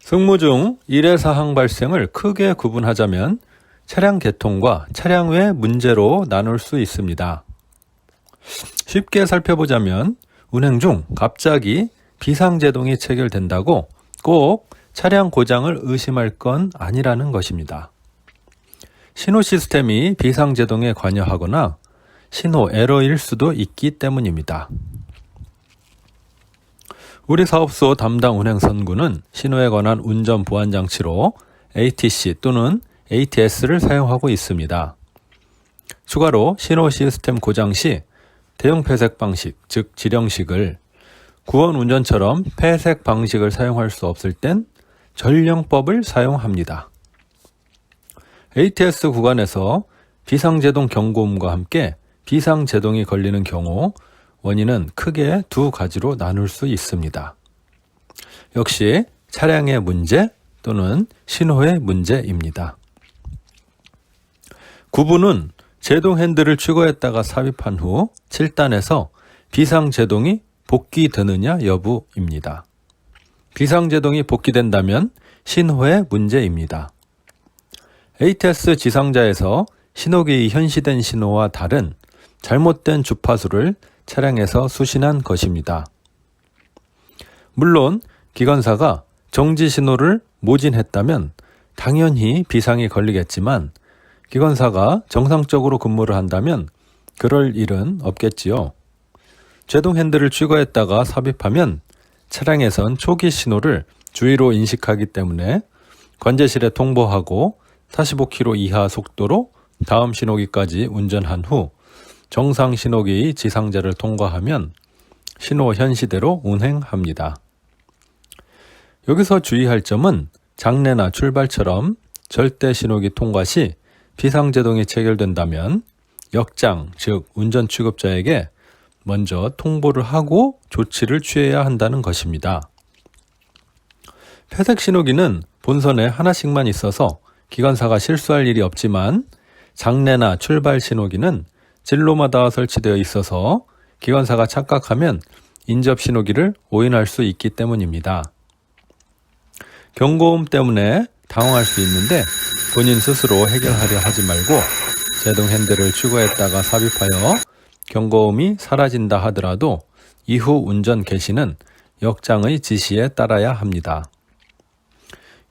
승무 중 일회사항 발생을 크게 구분하자면 차량 개통과 차량 외 문제로 나눌 수 있습니다. 쉽게 살펴보자면 운행 중 갑자기 비상제동이 체결된다고 꼭 차량 고장을 의심할 건 아니라는 것입니다. 신호 시스템이 비상제동에 관여하거나 신호 에러일 수도 있기 때문입니다. 우리 사업소 담당 운행선구는 신호에 관한 운전 보안 장치로 ATC 또는 ATS를 사용하고 있습니다. 추가로 신호 시스템 고장 시 대형 폐색 방식, 즉 지령식을 구원 운전처럼 폐색 방식을 사용할 수 없을 땐 전령법을 사용합니다. ATS 구간에서 비상제동 경고음과 함께 비상제동이 걸리는 경우 원인은 크게 두 가지로 나눌 수 있습니다. 역시 차량의 문제 또는 신호의 문제입니다. 구분은 제동 핸들을 추가했다가 삽입한 후 7단에서 비상제동이 복귀되느냐 여부입니다. 비상제동이 복귀된다면 신호의 문제입니다. ATS 지상자에서 신호기의 현시된 신호와 다른 잘못된 주파수를 차량에서 수신한 것입니다. 물론 기관사가 정지 신호를 모진했다면 당연히 비상이 걸리겠지만 기관사가 정상적으로 근무를 한다면 그럴 일은 없겠지요. 제동 핸들을 추가했다가 삽입하면 차량에선 초기 신호를 주의로 인식하기 때문에 관제실에 통보하고 45km 이하 속도로 다음 신호기까지 운전한 후 정상 신호기의 지상자를 통과하면 신호 현시대로 운행합니다. 여기서 주의할 점은 장례나 출발처럼 절대 신호기 통과 시 비상제동이 체결된다면 역장, 즉 운전 취급자에게 먼저 통보를 하고 조치를 취해야 한다는 것입니다. 폐색 신호기는 본선에 하나씩만 있어서 기관사가 실수할 일이 없지만 장례나 출발 신호기는 진로마다 설치되어 있어서 기관사가 착각하면 인접 신호기를 오인할 수 있기 때문입니다. 경고음 때문에 당황할 수 있는데 본인 스스로 해결하려 하지 말고 제동 핸들을 추가했다가 삽입하여 경고음이 사라진다 하더라도 이후 운전 개시는 역장의 지시에 따라야 합니다.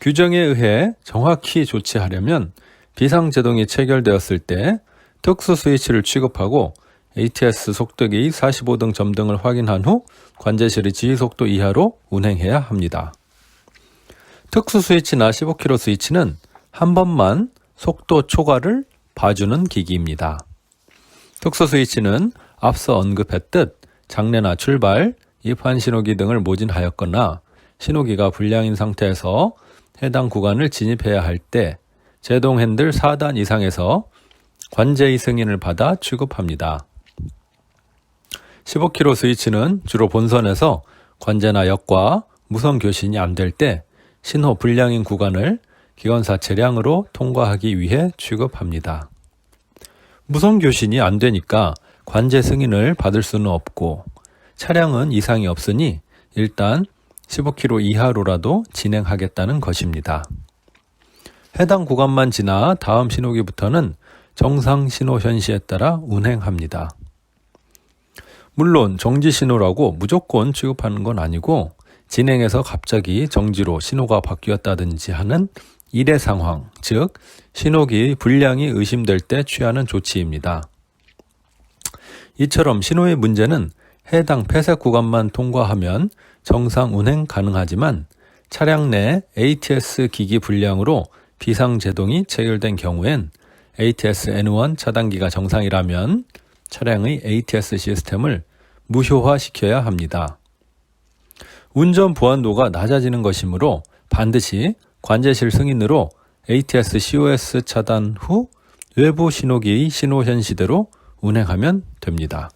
규정에 의해 정확히 조치하려면 비상제동이 체결되었을 때 특수 스위치를 취급하고 ATS 속도기 45등 점등을 확인한 후 관제실의 지휘속도 이하로 운행해야 합니다. 특수 스위치나 15km 스위치는 한 번만 속도 초과를 봐주는 기기입니다. 특수 스위치는 앞서 언급했듯 장례나 출발, 입환 신호기 등을 모진하였거나 신호기가 불량인 상태에서 해당 구간을 진입해야 할 때 제동 핸들 4단 이상에서 관제의 승인을 받아 취급합니다. 15km 스위치는 주로 본선에서 관제나 역과 무선 교신이 안 될 때 신호 불량인 구간을 기관사 차량으로 통과하기 위해 취급합니다. 무선 교신이 안 되니까 관제 승인을 받을 수는 없고 차량은 이상이 없으니 일단 15km 이하로라도 진행하겠다는 것입니다. 해당 구간만 지나 다음 신호기부터는 정상 신호 현시에 따라 운행합니다. 물론 정지 신호라고 무조건 취급하는 건 아니고 진행해서 갑자기 정지로 신호가 바뀌었다든지 하는 일회 상황, 즉 신호기의 불량이 의심될 때 취하는 조치입니다. 이처럼 신호의 문제는 해당 폐색 구간만 통과하면 정상 운행 가능하지만 차량 내 ATS 기기 불량으로 비상제동이 체결된 경우엔 ATS N1 차단기가 정상이라면 차량의 ATS 시스템을 무효화시켜야 합니다. 운전 보안도가 낮아지는 것이므로 반드시 관제실 승인으로 ATS COS 차단 후 외부 신호기의 신호 현시대로 운행하면 됩니다.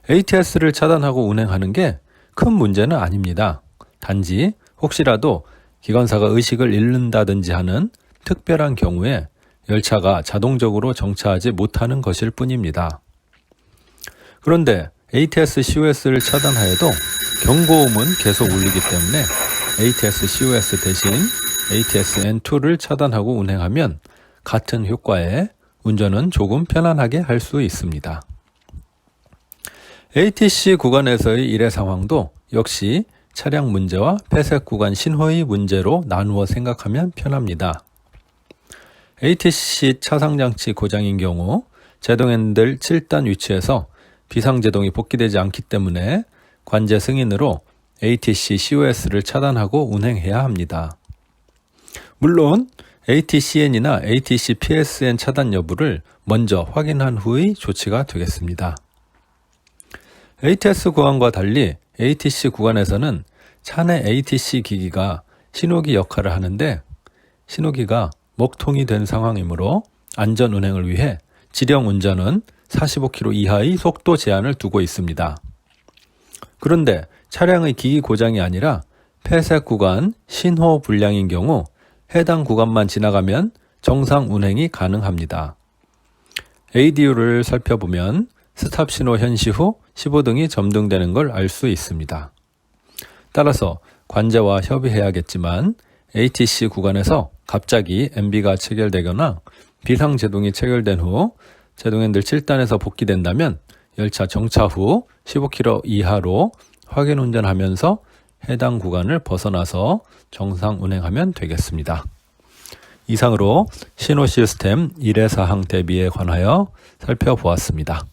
ATS를 차단하고 운행하는 게 큰 문제는 아닙니다. 단지 혹시라도 기관사가 의식을 잃는다든지 하는 특별한 경우에 열차가 자동적으로 정차하지 못하는 것일 뿐입니다. 그런데 ATS COS를 차단하여도 경고음은 계속 울리기 때문에 ATS COS 대신 ATS N2를 차단하고 운행하면 같은 효과에 운전은 조금 편안하게 할 수 있습니다. ATC 구간에서의 일해 상황도 역시 차량 문제와 폐색 구간 신호의 문제로 나누어 생각하면 편합니다. ATC 차상장치 고장인 경우 제동 핸들 7단 위치에서 비상제동이 복귀되지 않기 때문에 관제 승인으로 ATC COS를 차단하고 운행해야 합니다. 물론 ATCN이나 ATC PSN 차단 여부를 먼저 확인한 후의 조치가 되겠습니다. ATS 구간과 달리 ATC 구간에서는 차내 ATC 기기가 신호기 역할을 하는데 신호기가 먹통이 된 상황이므로 안전 운행을 위해 지령 운전은 45km 이하의 속도 제한을 두고 있습니다. 그런데 차량의 기기 고장이 아니라 폐색 구간 신호 불량인 경우 해당 구간만 지나가면 정상 운행이 가능합니다. ADU를 살펴보면 스탑 신호 현시 후 15등이 점등되는 걸 알 수 있습니다. 따라서 관제와 협의해야겠지만 ATC 구간에서 갑자기 MB가 체결되거나 비상제동이 체결된 후 제동 핸들 7단에서 복귀된다면 열차 정차 후 15km 이하로 확인 운전하면서 해당 구간을 벗어나서 정상 운행하면 되겠습니다. 이상으로 신호 시스템 일회 사항 대비에 관하여 살펴보았습니다.